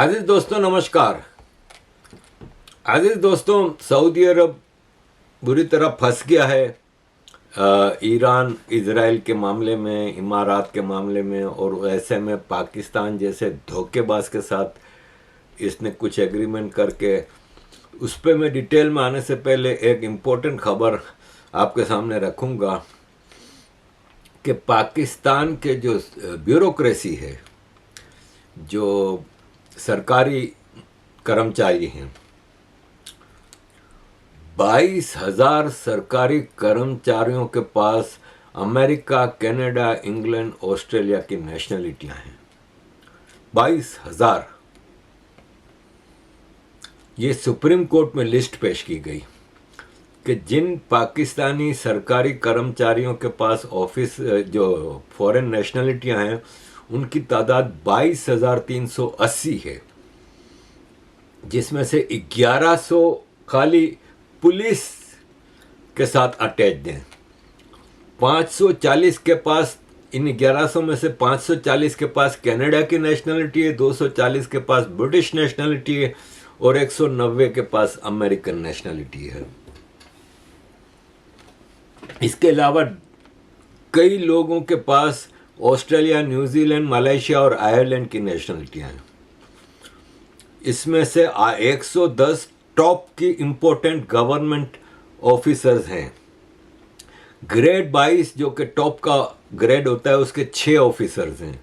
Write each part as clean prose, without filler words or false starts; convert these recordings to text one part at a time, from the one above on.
आज़िज़ दोस्तों नमस्कार। आज़िज़ दोस्तों, सऊदी अरब बुरी तरह फंस गया है ईरान इज़राइल के मामले में, इमारात के मामले में, और ऐसे में पाकिस्तान जैसे धोखेबाज के साथ इसने कुछ एग्रीमेंट करके उस पर मैं डिटेल में आने से पहले एक इम्पोर्टेंट खबर आपके सामने रखूँगा कि पाकिस्तान के जो ब्यूरोक्रेसी है, जो सरकारी कर्मचारी हैं, 22,000 सरकारी कर्मचारियों के पास अमेरिका, कनाडा, इंग्लैंड, ऑस्ट्रेलिया की नेशनलिटियां हैं। 22,000। ये सुप्रीम कोर्ट में लिस्ट पेश की गई कि जिन पाकिस्तानी सरकारी कर्मचारियों के पास ऑफिस जो फॉरेन नेशनलिटियां हैं, उनकी तादाद 22,380 है, जिसमें से 1100 खाली पुलिस के साथ अटैच्ड हैं। 540 के पास, इन 1100 में से 540 के पास कनाडा की नेशनलिटी है, 240 के पास ब्रिटिश नेशनलिटी है और 190 के पास अमेरिकन नेशनलिटी है। इसके अलावा कई लोगों के पास ऑस्ट्रेलिया, न्यूजीलैंड, मलेशिया और आयरलैंड की नेशनलिटियां हैं। इसमें से 110 टॉप की इंपॉर्टेंट गवर्नमेंट ऑफिसर्स हैं। ग्रेड 22 जो कि टॉप का ग्रेड होता है, उसके 6 ऑफिसर्स हैं।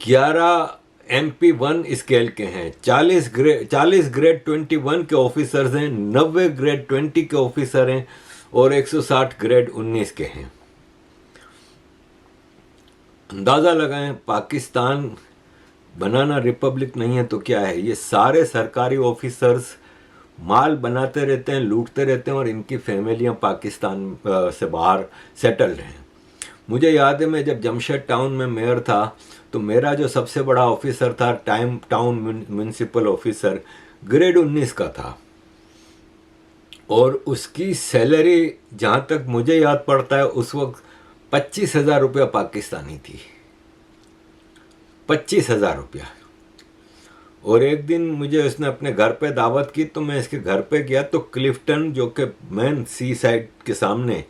11 MP1 स्केल के हैं। 40 ग्रेड 21 के ऑफिसर्स हैं, 90 ग्रेड 20 के ऑफिसर हैं और 160 ग्रेड 19 के हैं। अंदाज़ा लगाएं, पाकिस्तान बनाना रिपब्लिक नहीं है तो क्या है। ये सारे सरकारी ऑफिसर्स माल बनाते रहते हैं, लूटते रहते हैं और इनकी फैमिलियां पाकिस्तान से बाहर सेटल्ड हैं। मुझे याद है, मैं जब जमशेद टाउन में मेयर था तो मेरा जो सबसे बड़ा ऑफिसर था, टाउन म्यूनिसिपल ऑफिसर, ग्रेड 19 का था और उसकी सैलरी जहाँ तक मुझे याद पड़ता है उस वक्त 25,000 रुपया पाकिस्तानी थी। 25,000 रुपया। और एक दिन मुझे उसने अपने घर पे दावत की तो मैं इसके घर पे गया तो क्लिफ्टन, जो कि मेन सी साइड के सामने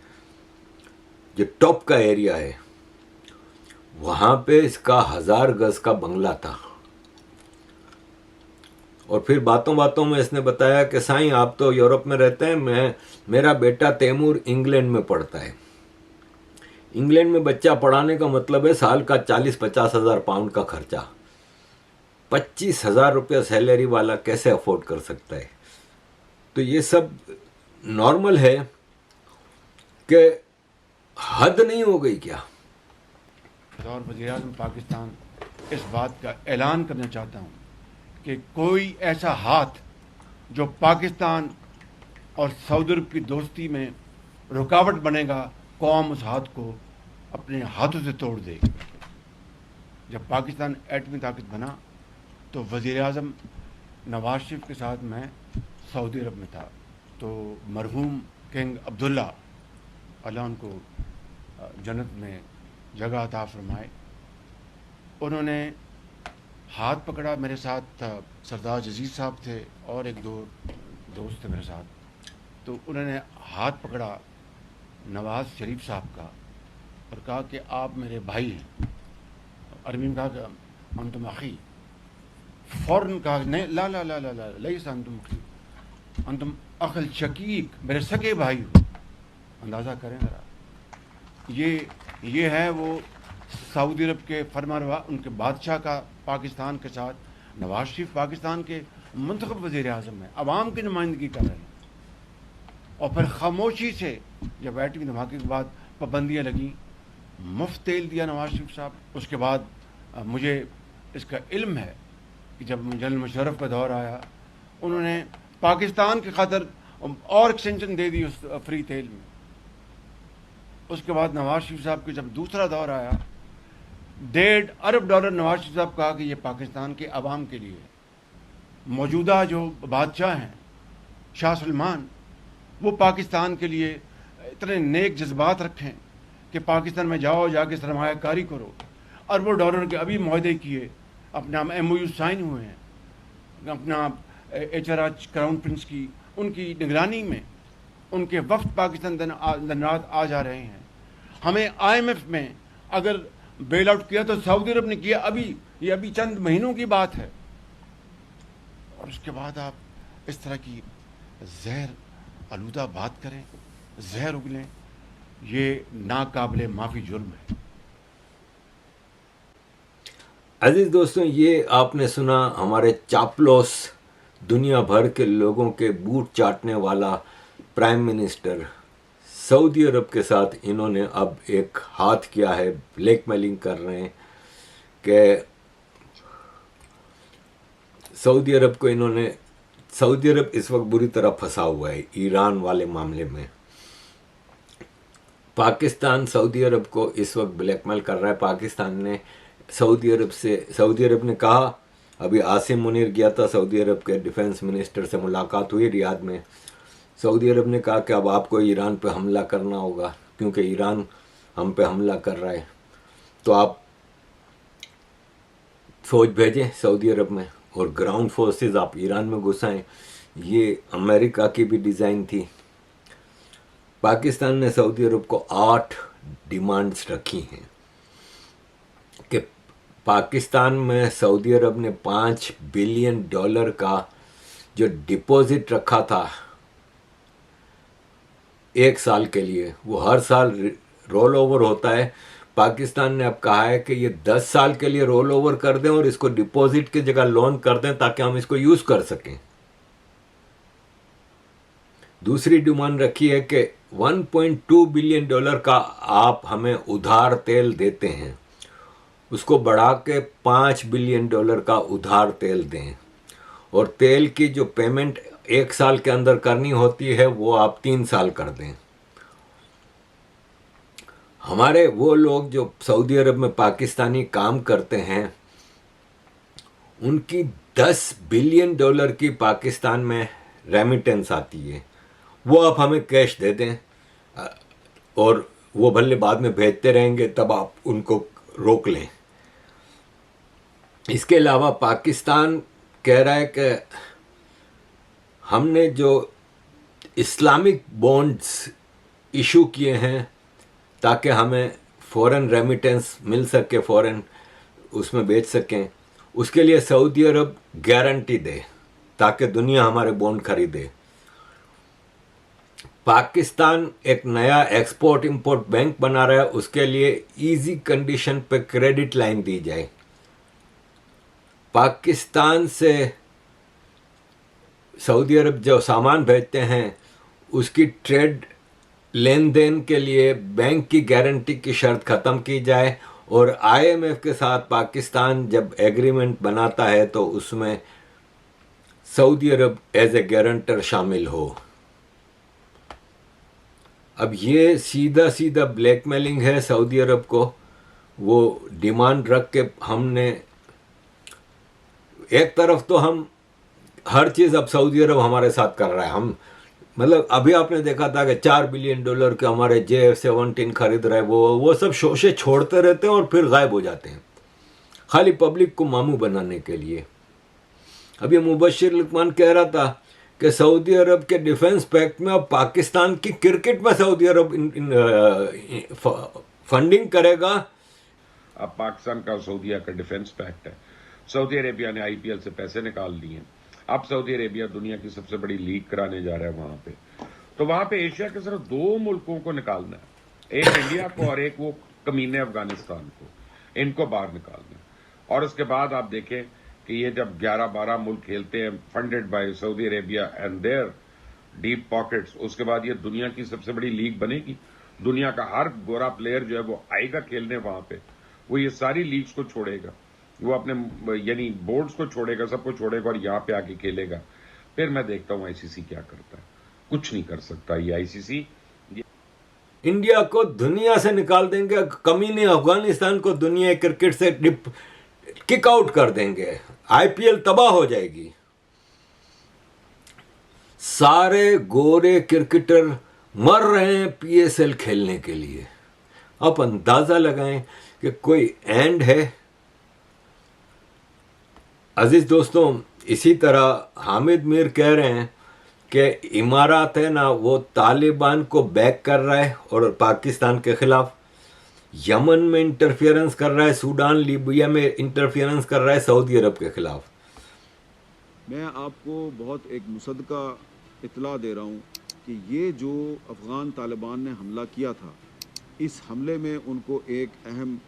जो टॉप का एरिया है, वहाँ पे इसका 1000 गज का बंगला था। और फिर बातों बातों में इसने बताया कि साईं आप तो यूरोप में रहते हैं, मेरा बेटा तैमूर इंग्लैंड में पढ़ता है। इंग्लैंड में बच्चा पढ़ाने का मतलब है साल का 40-50 हज़ार पाउंड का खर्चा। 25,000 रुपया सैलरी वाला कैसे अफोर्ड कर सकता है। तो ये सब नॉर्मल है कि हद नहीं हो गई क्या। और वज़ीर-ए-आज़म पाकिस्तान इस बात का ऐलान करना चाहता हूँ कि कोई ऐसा हाथ जो पाकिस्तान और सऊदी अरब की दोस्ती में रुकावट बनेगा, कौम उस हाथ को अपने हाथों से तोड़ देगी। जब पाकिस्तान एटमी ताकत बना तो वज़ीर-ए-आज़म नवाज शरीफ के साथ मैं सऊदी अरब में था। तो मरहूम किंग अब्दुल्ला, अल्लाह उनको जन्नत में जगह अता फरमाए, उन्होंने हाथ पकड़ा। मेरे साथ सरदार जजीज साहब थे और एक दो दोस्त थे मेरे साथ। तो उन्होंने हाथ पकड़ा नवाज शरीफ साहब का और कहा कि आप मेरे भाई हैं। अरबी में कहा कि अंतुम अखी। फ़ौरन कहा नहीं, ला ला ला ला ला लैसा अंतुम अखी, अंतुम अखल शकीक, मेरे सगे भाई हो। अंदाज़ा करें ज़रा, ये है वो सऊदी अरब के फरमानरवा, उनके बादशाह का पाकिस्तान के साथ। नवाज शरीफ पाकिस्तान के मुंतखब वज़ीर-ए-आज़म हैं, अवाम की नुमाइंदगी कर रहे हैं। और फिर खामोशी से जब एटमी धमाके के बाद पाबंदियाँ लगीं, मुफ्त तेल दिया नवाज शरीफ साहब। उसके बाद मुझे इसका इल्म है कि जब जनरल मुशर्रफ का दौर आया, उन्होंने पाकिस्तान की खातर और एक्सटेंशन दे दी उस फ्री तेल में। उसके बाद नवाज शरीफ साहब के जब दूसरा दौर आया, $1.5 अरब नवाज शरीफ साहब कहा कि ये पाकिस्तान के अवाम के लिए। मौजूदा जो बादशाह हैं शाह सलमान, वो पाकिस्तान के लिए इतने नेक जज्बात रखें कि पाकिस्तान में जाओ, जाके सरमायाकारी करो। $1 अरब के अभी मुआहदे किए अपना MOU साइन हुए हैं, अपना HRH क्राउन प्रिंस की उनकी निगरानी में उनके वफ्द पाकिस्तान दिन रात आ जा रहे हैं। हमें IMF में अगर बेल आउट किया तो सऊदी अरब ने किया, ये अभी चंद महीनों की बात है, और उसके बाद आप इस तरह की जहर आलूदा बात करें, जहर उगलें, ये नाकाबिले माफ़ी जुर्म है। अजीज दोस्तों, ये आपने सुना हमारे चापलूस दुनिया भर के लोगों के बूट चाटने वाला प्राइम मिनिस्टर। सऊदी अरब के साथ इन्होंने अब एक हाथ किया है, ब्लैकमेलिंग कर रहे हैं कि सऊदी अरब इस वक्त बुरी तरह फंसा हुआ है ईरान वाले मामले में। पाकिस्तान सऊदी अरब को इस वक्त ब्लैकमेल कर रहा है। पाकिस्तान ने सऊदी अरब ने कहा, अभी आसिम मुनीर गया था सऊदी अरब के डिफेंस मिनिस्टर से मुलाकात हुई रियाद में। सऊदी अरब ने कहा कि अब आपको ईरान पे हमला करना होगा क्योंकि ईरान हम पे हमला कर रहा है, तो आप फौज भेजें सऊदी अरब में और ग्राउंड फोर्सेस आप ईरान में घुसाएं। ये अमेरिका की भी डिज़ाइन थी। पाकिस्तान ने सऊदी अरब को 8 डिमांड्स रखी हैं कि पाकिस्तान में सऊदी अरब ने $5 बिलियन का जो डिपॉजिट रखा था 1 साल के लिए, वो हर साल रोल ओवर होता है। पाकिस्तान ने अब कहा है कि ये 10 साल के लिए रोल ओवर कर दें और इसको डिपॉजिट की जगह लोन कर दें ताकि हम इसको यूज़ कर सकें। दूसरी डिमांड रखी है कि $1.2 बिलियन का आप हमें उधार तेल देते हैं, उसको बढ़ा के $5 बिलियन का उधार तेल दें, और तेल की जो पेमेंट 1 साल के अंदर करनी होती है वो आप 3 साल कर दें। हमारे वो लोग जो सऊदी अरब में पाकिस्तानी काम करते हैं उनकी $10 बिलियन की पाकिस्तान में रेमिटेंस आती है, वो आप हमें कैश दे दें और वो भले बाद में भेजते रहेंगे, तब आप उनको रोक लें। इसके अलावा पाकिस्तान कह रहा है कि हमने जो इस्लामिक बॉन्ड्स इशू किए हैं ताकि हमें फ़ॉरेन रेमिटेंस मिल सके, फ़ॉरेन उसमें बेच सकें, उसके लिए सऊदी अरब गारंटी दे ताकि दुनिया हमारे बॉन्ड खरीदे। पाकिस्तान एक नया एक्सपोर्ट इंपोर्ट बैंक बना रहा है, उसके लिए इजी कंडीशन पे क्रेडिट लाइन दी जाए। पाकिस्तान से सऊदी अरब जो सामान भेजते हैं उसकी ट्रेड लेन देन के लिए बैंक की गारंटी की शर्त ख़त्म की जाए, और IMF के साथ पाकिस्तान जब एग्रीमेंट बनाता है तो उसमें Saudi Arab as a guarantor शामिल हो। अब ये सीधा सीधा ब्लैकमेलिंग है सऊदी अरब को। वो डिमांड रख के हमने एक तरफ तो हम हर चीज़ अब सऊदी अरब हमारे साथ कर रहा है। हम मतलब अभी आपने देखा था कि $4 बिलियन के हमारे JF-17 खरीद रहे, वो सब शोशे छोड़ते रहते हैं और फिर गायब हो जाते हैं खाली पब्लिक को मामू बनाने के लिए। अभी मुबशिर लुकमान कह रहा था कि सऊदी अरब के डिफेंस पैक्ट में अब पाकिस्तान की क्रिकेट में सऊदी अरब फंडिंग करेगा। अब पाकिस्तान का सऊदीया का डिफेंस पैक्ट है, सऊदी अरेबिया ने IPL से पैसे निकाल लिए। अब सऊदी अरेबिया दुनिया की सबसे बड़ी लीग कराने जा रहा है वहां पे, तो वहां पे एशिया के सिर्फ 2 मुल्कों को निकालना है, एक इंडिया को और एक वो कमीने अफगानिस्तान को, इनको बाहर निकालना है। और उसके बाद आप देखें कि ये जब 11-12 मुल्क खेलते हैं funded by Saudi Arabia and their deep pockets, उसके बाद ये दुनिया की सबसे बड़ी लीग बनेगी। दुनिया का हर गोरा प्लेयर जो है वो आएगा खेलने वहां पे, वो ये सारी लीग्स को छोड़ेगा, वो अपने यानी बोर्ड्स को छोड़ेगा, सबको छोड़ेगा और यहाँ पे आके खेलेगा। फिर मैं देखता हूँ ICC क्या करता है। कुछ नहीं कर सकता ये ICC। इंडिया को दुनिया से निकाल देंगे, कमीने अफगानिस्तान को दुनिया क्रिकेट से किक आउट कर देंगे, IPL तबाह हो जाएगी। सारे गोरे क्रिकेटर मर रहे हैं PSL खेलने के लिए। आप अंदाजा लगाएं कि कोई एंड है। अजीज दोस्तों, इसी तरह हामिद मीर कह रहे हैं कि इमारात है ना वो तालिबान को बैक कर रहा है और पाकिस्तान के खिलाफ, यमन में इंटरफियरेंस कर रहा है, सूडान लीबिया में इंटरफियरेंस कर रहा है सऊदी अरब के खिलाफ। मैं आपको बहुत एक मुसद्दका इतला दे रहा हूँ कि ये जो अफ़गान तालिबान ने हमला किया था, इस हमले में उनको एक अहम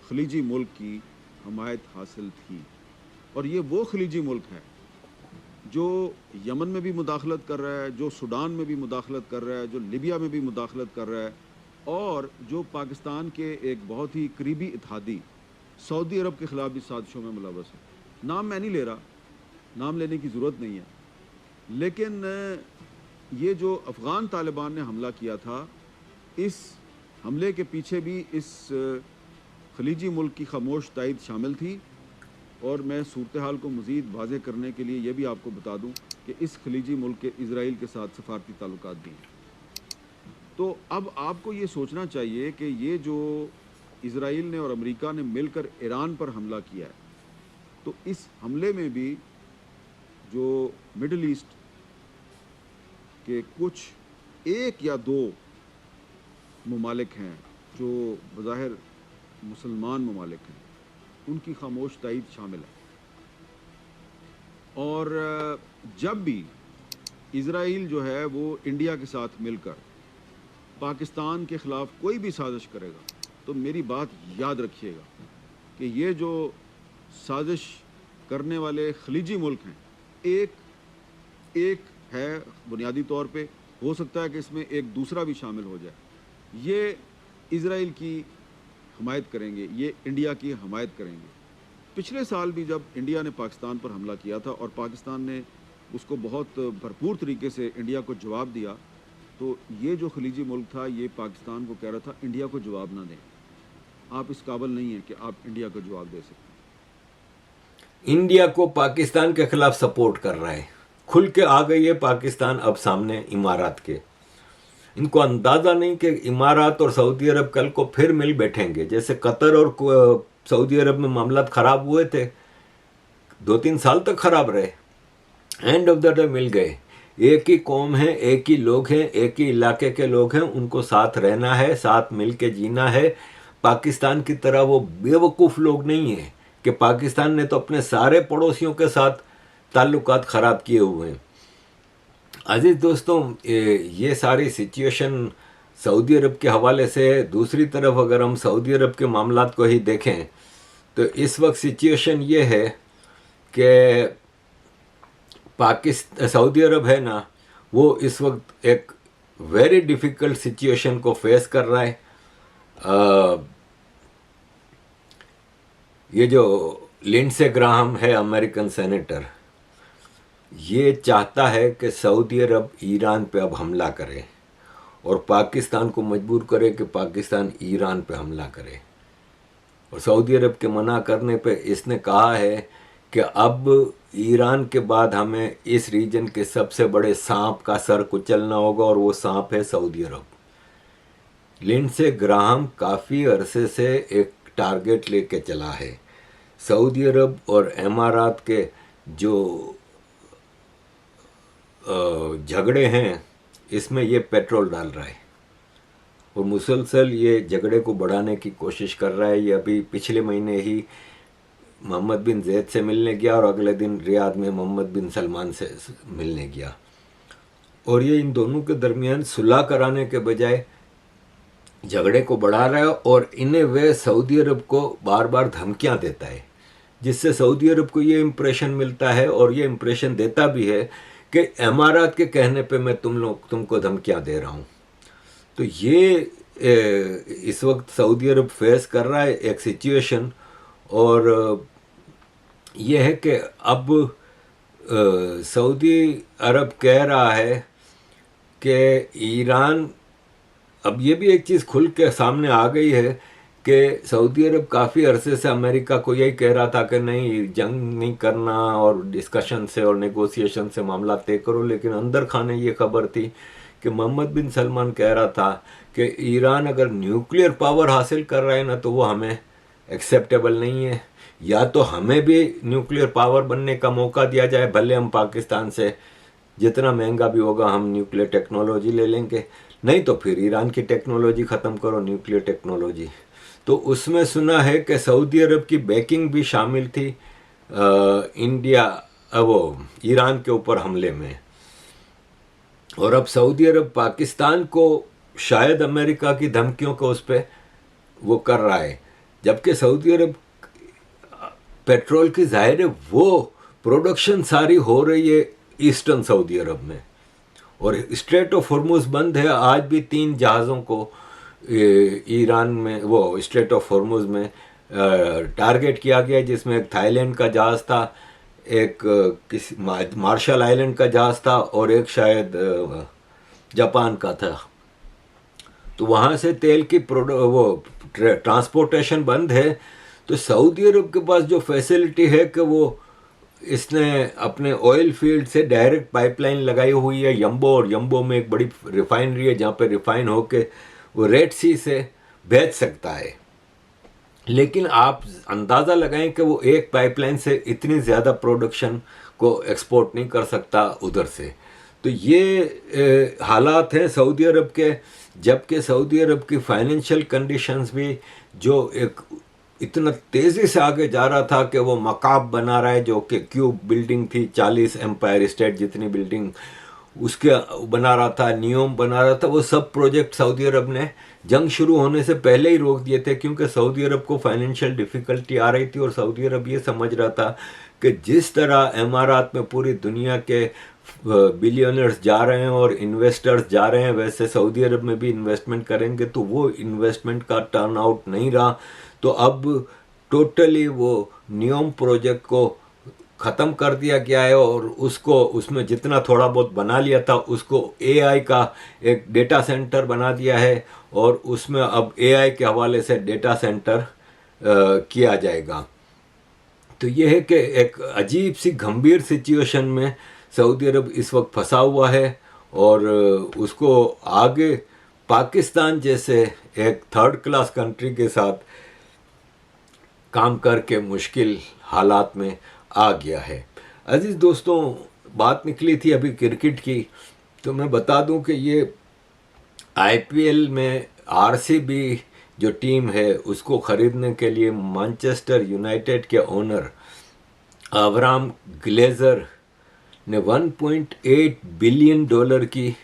खलीजी मुल्क की हमायत हासिल थी, और ये वो खलीजी मुल्क है जो यमन में भी मुदाखलत कर रहा है, जो सूडान में भी मुदाखलत कर रहा है, जो लीबिया में भी मुदाखलत कर रहा है, और जो पाकिस्तान के एक बहुत ही करीबी इत्तेहादी सऊदी अरब के ख़िलाफ़ भी साजिशों में मुलव्वस है। नाम मैं नहीं ले रहा, नाम लेने की ज़रूरत नहीं है, लेकिन ये जो अफ़गान तालिबान ने हमला किया था, इस हमले के पीछे भी इस खलीजी मुल्क की खामोश तायद शामिल थी। और मैं सूरत हाल को मज़ीद वाज़ेह करने के लिए ये भी आपको बता दूं कि इस खलीजी मुल्क के इज़राइल के साथ सफारती ताल्लुकात भी हैं। तो अब आपको ये सोचना चाहिए कि ये जो इज़राइल ने और अमेरिका ने मिलकर ईरान पर हमला किया है, तो इस हमले में भी जो मिडल ईस्ट के कुछ एक या दो ममालिक हैं जो बज़ाहिर मुसलमान ममालिक हैं, उनकी खामोश तायद शामिल है। और जब भी इज़राइल जो है वो इंडिया के साथ मिलकर पाकिस्तान के ख़िलाफ़ कोई भी साजिश करेगा, तो मेरी बात याद रखिएगा कि ये जो साजिश करने वाले खलीजी मुल्क हैं, एक है बुनियादी तौर पे, हो सकता है कि इसमें एक दूसरा भी शामिल हो जाए। ये इज़राइल की हमायत करेंगे, ये इंडिया की हमायत करेंगे। पिछले साल भी जब इंडिया ने पाकिस्तान पर हमला किया था और पाकिस्तान ने उसको बहुत भरपूर तरीके से इंडिया को जवाब दिया, तो ये जो खलीजी मुल्क था ये पाकिस्तान को कह रहा था इंडिया को जवाब ना दें, आप इस काबिल नहीं हैं कि आप इंडिया को जवाब दे सकते। इंडिया को पाकिस्तान के खिलाफ सपोर्ट कर रहा है, खुल के आ गई है पाकिस्तान अब सामने इमारात के। इनको अंदाज़ा नहीं कि इमारात और सऊदी अरब कल को फिर मिल बैठेंगे। जैसे कतर और सऊदी अरब में मामला ख़राब हुए थे, 2-3 साल तक ख़राब रहे, end of the day meal गए। एक ही कौम है, एक ही लोग हैं, एक ही इलाके के लोग हैं, उनको साथ रहना है, साथ मिल के जीना है। पाकिस्तान की तरह वो बेवकूफ़ लोग नहीं हैं कि पाकिस्तान ने तो अपने सारे पड़ोसियों के साथ ताल्लुकात ख़राब किए हुए हैं। अजीज़ दोस्तों, ये सारी सिचुएशन सऊदी अरब के हवाले से, दूसरी तरफ अगर हम सऊदी अरब के मामलात को ही देखें तो इस वक्त सिचुएशन ये है कि सऊदी अरब है ना, वो इस वक्त एक वेरी डिफ़िकल्ट सिचुएशन को फेस कर रहा है। ये जो लिंडसे ग्राहम है, अमेरिकन सेनेटर, ये चाहता है कि सऊदी अरब ईरान पे अब हमला करे और पाकिस्तान को मजबूर करे कि पाकिस्तान ईरान पे हमला करे। और सऊदी अरब के मना करने पे इसने कहा है कि अब ईरान के बाद हमें इस रीजन के सबसे बड़े सांप का सर कुचलना होगा, और वो सांप है सऊदी अरब। लिंडसे ग्राहम काफ़ी अरसे से एक टारगेट लेके चला है। सऊदी अरब और इमारात के जो झगड़े हैं, इसमें ये पेट्रोल डाल रहा है और मुसलसल ये झगड़े को बढ़ाने की कोशिश कर रहा है। ये अभी पिछले महीने ही मोहम्मद बिन जैद से मिलने गया और अगले दिन रियाद में मोहम्मद बिन सलमान से मिलने गया, और ये इन दोनों के दरमियान सुलह कराने के बजाय झगड़े को बढ़ा रहा है। और इन्हें वे सऊदी अरब को बार बार धमकियां देता है, जिससे सऊदी अरब को ये इम्प्रेशन मिलता है और ये इम्प्रेशन देता भी है कि इमारात के कहने पे मैं तुमको धमकियां दे रहा हूँ। तो ये इस वक्त सऊदी अरब फेस कर रहा है एक सिचुएशन, और ये है कि अब सऊदी अरब कह रहा है कि ईरान, अब ये भी एक चीज़ खुल के सामने आ गई है कि सऊदी अरब काफ़ी अरसे से अमेरिका को यही कह रहा था कि नहीं, जंग नहीं करना और डिस्कशन से और नेगोशिएशन से मामला तय करो, लेकिन अंदर खाने ये खबर थी कि मोहम्मद बिन सलमान कह रहा था कि ईरान अगर न्यूक्लियर पावर हासिल कर रहा है ना, तो वो हमें एक्सेप्टेबल नहीं है। या तो हमें भी न्यूक्लियर पावर बनने का मौका दिया जाए, भले हम पाकिस्तान से जितना महंगा भी होगा हम न्यूक्लियर टेक्नोलॉजी ले लेंगे, नहीं तो फिर ईरान की टेक्नोलॉजी ख़त्म करो, न्यूक्लियर टेक्नोलॉजी। तो उसमें सुना है कि सऊदी अरब की बैकिंग भी शामिल थी इंडिया वो ईरान के ऊपर हमले में। और अब सऊदी अरब पाकिस्तान को शायद अमेरिका की धमकियों को उस पर वो कर रहा है, जबकि सऊदी अरब पेट्रोल की जाहिर है वो प्रोडक्शन सारी हो रही है ईस्टर्न सऊदी अरब में, और स्ट्रेट ऑफ हॉर्मुज बंद है। आज भी 3 जहाज़ों को ईरान में वो स्ट्रेट ऑफ हॉर्मुज में टारगेट किया गया, जिसमें एक थाईलैंड का जहाज़ था, एक किसी मार्शल आइलैंड का जहाज़ था, और एक शायद जापान का था। तो वहाँ से तेल की वो ट्रांसपोर्टेशन बंद है। तो सऊदी अरब के पास जो फैसिलिटी है कि वो इसने अपने ऑयल फील्ड से डायरेक्ट पाइपलाइन लगाई हुई है यम्बो, और यम्बो में एक बड़ी रिफाइनरी है जहाँ पे रिफाइन होके वो रेड सी से भेज सकता है। लेकिन आप अंदाज़ा लगाएं कि वो एक पाइपलाइन से इतनी ज़्यादा प्रोडक्शन को एक्सपोर्ट नहीं कर सकता उधर से। तो ये हालात हैं सऊदी अरब के, जबकि सऊदी अरब की फाइनेंशियल कंडीशंस भी जो एक इतना तेज़ी से आगे जा रहा था कि वो मकाब बना रहा है, जो कि क्यूब बिल्डिंग थी 40 एम्पायर स्टेट जितनी बिल्डिंग उसके बना रहा था, नियोम बना रहा था, वो सब प्रोजेक्ट सऊदी अरब ने जंग शुरू होने से पहले ही रोक दिए थे, क्योंकि सऊदी अरब को फाइनेंशियल डिफ़िकल्टी आ रही थी। और सऊदी अरब ये समझ रहा था कि जिस तरह इमारात में पूरी दुनिया के बिलियनर्स जा रहे हैं और इन्वेस्टर्स जा रहे हैं, वैसे सऊदी अरब में भी इन्वेस्टमेंट करेंगे, तो वो इन्वेस्टमेंट का टर्न आउट नहीं रहा। तो अब टोटली वो नियोम प्रोजेक्ट को ख़त्म कर दिया गया है, और उसको उसमें जितना थोड़ा बहुत बना लिया था उसको एआई का एक डेटा सेंटर बना दिया है, और उसमें अब एआई के हवाले से डेटा सेंटर किया जाएगा। तो ये है कि एक अजीब सी गंभीर सिचुएशन में सऊदी अरब इस वक्त फंसा हुआ है, और उसको आगे पाकिस्तान जैसे एक थर्ड क्लास कंट्री के साथ काम करके मुश्किल हालात में आ गया है। अजीज़ दोस्तों, बात निकली थी अभी क्रिकेट की, तो मैं बता दूं कि ये आईपीएल में आरसीबी जो टीम है उसको ख़रीदने के लिए मैनचेस्टर यूनाइटेड के ओनर अब्राहम ग्लेजर ने 1.8 बिलियन डॉलर की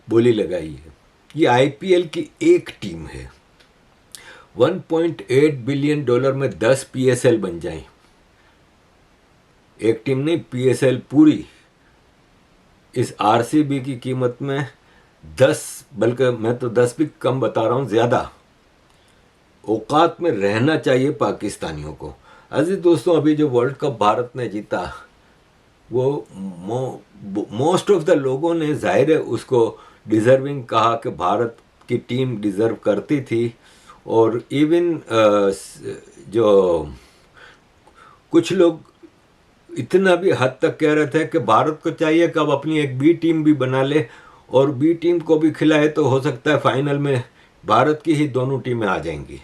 बोली लगाई है। ये आईपीएल की एक टीम है, 1.8 बिलियन डॉलर में 10 पीएसएल बन जाएं। एक टीम नहीं, पीएसएल पूरी इस आरसीबी की कीमत में 10, बल्कि मैं तो 10 भी कम बता रहा हूँ, ज़्यादा औकात में रहना चाहिए पाकिस्तानियों को। अजीज दोस्तों, अभी जो वर्ल्ड कप भारत ने जीता, वो मोस्ट ऑफ द लोगों ने जाहिर है उसको डिज़र्विंग कहा कि भारत की टीम डिज़र्व करती थी। और इवन जो कुछ लोग इतना भी हद तक कह रहे थे कि भारत को चाहिए कि अब अपनी एक बी टीम भी बना ले, और बी टीम को भी खिलाए, तो हो सकता है फाइनल में भारत की ही दोनों टीमें आ जाएंगी।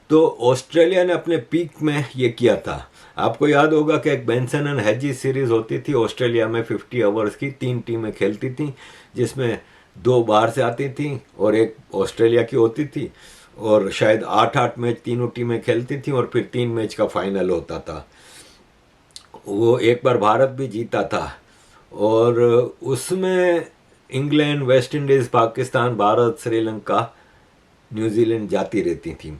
तो ऑस्ट्रेलिया ने अपने पीक में ये किया था। आपको याद होगा कि एक बेंसन एंड हेजी सीरीज़ होती थी ऑस्ट्रेलिया में, 50 ओवर्स की, 3 टीमें खेलती थी, जिसमें 2 बाहर से आती थी और एक ऑस्ट्रेलिया की होती थी, और शायद 8-8 मैच तीनों टीमें खेलती थी, और फिर 3 मैच का फाइनल होता था। वो एक बार भारत भी जीता था, और उसमें England, West Indies, Pakistan, Bharat, Sri Lanka, New Zealand जाती रहती थी।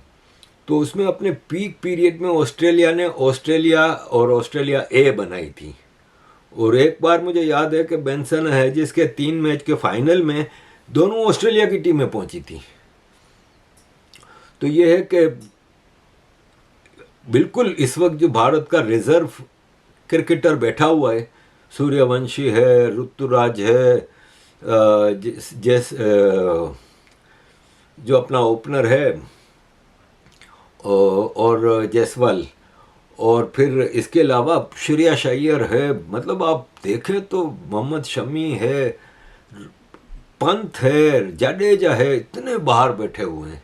तो उसमें अपने पीक पीरियड में ऑस्ट्रेलिया ने ऑस्ट्रेलिया और ऑस्ट्रेलिया ए बनाई थी। और एक बार मुझे याद है कि बेंसन है जिसके 3 मैच के फाइनल में दोनों ऑस्ट्रेलिया की टीमें पहुंची थी। तो ये है कि बिल्कुल इस वक्त जो भारत का रिजर्व क्रिकेटर बैठा हुआ है, सूर्यवंशी है, ऋतुराज है, जो अपना ओपनर है, और जायसवाल, और फिर इसके अलावा श्रेयस अय्यर है। मतलब आप देखें तो मोहम्मद शमी है, पंत है, जाडेजा है, इतने बाहर बैठे हुए हैं।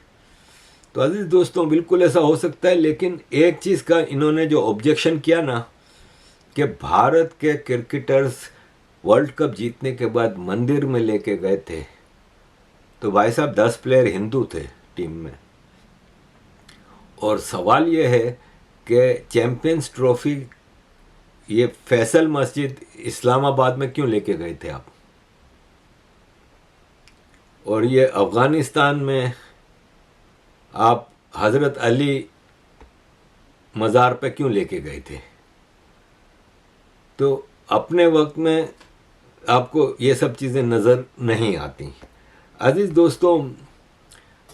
तो अजीज दोस्तों बिल्कुल ऐसा हो सकता है, लेकिन एक चीज़ का इन्होंने जो ऑब्जेक्शन किया ना कि भारत के क्रिकेटर्स वर्ल्ड कप जीतने के बाद मंदिर में लेके गए थे, तो भाई साहब 10 प्लेयर हिंदू थे टीम में। और सवाल ये है कि चैंपियंस ट्रॉफी ये फैसल मस्जिद इस्लामाबाद में क्यों लेके गए थे आप, और ये अफ़गानिस्तान में आप हज़रत अली मज़ार पे क्यों लेके गए थे। तो अपने वक्त में आपको ये सब चीज़ें नज़र नहीं आती। अजीज़ दोस्तों,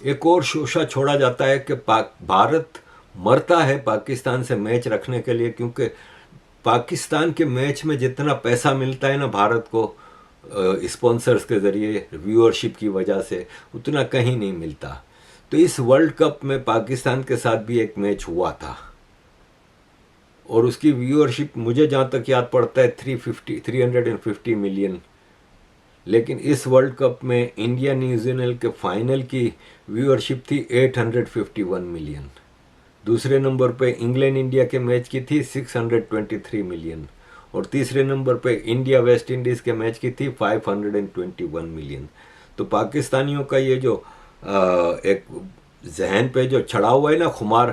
एक और शोशा छोड़ा जाता है कि भारत मरता है पाकिस्तान से मैच रखने के लिए, क्योंकि पाकिस्तान के मैच में जितना पैसा मिलता है ना भारत को स्पॉन्सर्स के ज़रिए व्यूअरशिप की वजह से, उतना कहीं नहीं मिलता। तो इस वर्ल्ड कप में पाकिस्तान के साथ भी एक मैच हुआ था और उसकी व्यूअरशिप मुझे जहाँ तक याद पड़ता है 350 मिलियन, लेकिन इस वर्ल्ड कप में इंडिया न्यूजीलैंड के फाइनल की व्यूअरशिप थी 851 मिलियन। दूसरे नंबर पे इंग्लैंड इंडिया के मैच की थी 623 मिलियन, और तीसरे नंबर पे इंडिया वेस्ट इंडीज़ के मैच की थी 521 मिलियन। तो पाकिस्तानियों का ये जो एक जहन पे जो चढ़ा हुआ है ना खुमार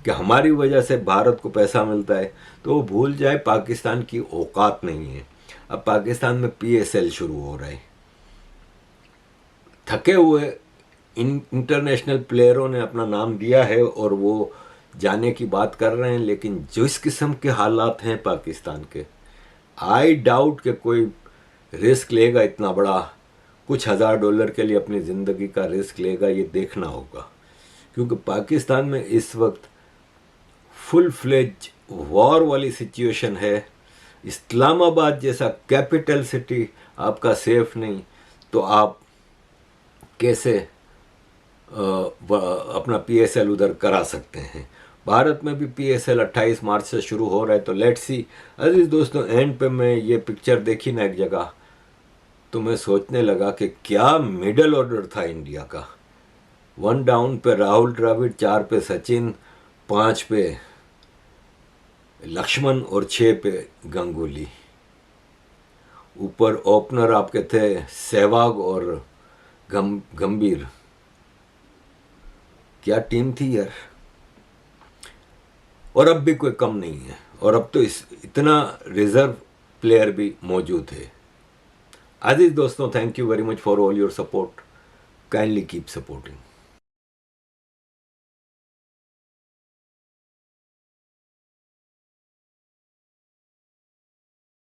कि हमारी वजह से भारत को पैसा मिलता है, तो वो भूल जाए पाकिस्तान की औकात नहीं है। अब पाकिस्तान में PSL शुरू हो रहा है। थके हुए इंटरनेशनल प्लेयरों ने अपना नाम दिया है और वो जाने की बात कर रहे हैं, लेकिन जिस किस्म के हालात हैं पाकिस्तान के, आई डाउट कि कोई रिस्क लेगा इतना बड़ा, कुछ $1000 के लिए अपनी ज़िंदगी का रिस्क लेगा, ये देखना होगा। क्योंकि पाकिस्तान में इस वक्त फुल फ्लेज वॉर वाली सिचुएशन है। इस्लामाबाद जैसा कैपिटल सिटी आपका सेफ नहीं, तो आप कैसे अपना PSL उधर करा सकते हैं। भारत में भी PSL 28 मार्च से शुरू हो रहा है, तो लेट्स सी। अजीज दोस्तों, एंड पे मैं ये पिक्चर देखी ना एक जगह, तो मैं सोचने लगा कि क्या मिडल ऑर्डर था इंडिया का। 1 डाउन पे राहुल द्रविड़, 4 पे सचिन, 5 पे लक्ष्मण और 6 पे गंगुली। ऊपर ओपनर आपके थे सहवाग और गंभीर। क्या टीम थी यार। और अब भी कोई कम नहीं है, और अब तो इतना रिजर्व प्लेयर भी मौजूद है। अजीज दोस्तों, thank you very much for all your support. Kindly keep supporting.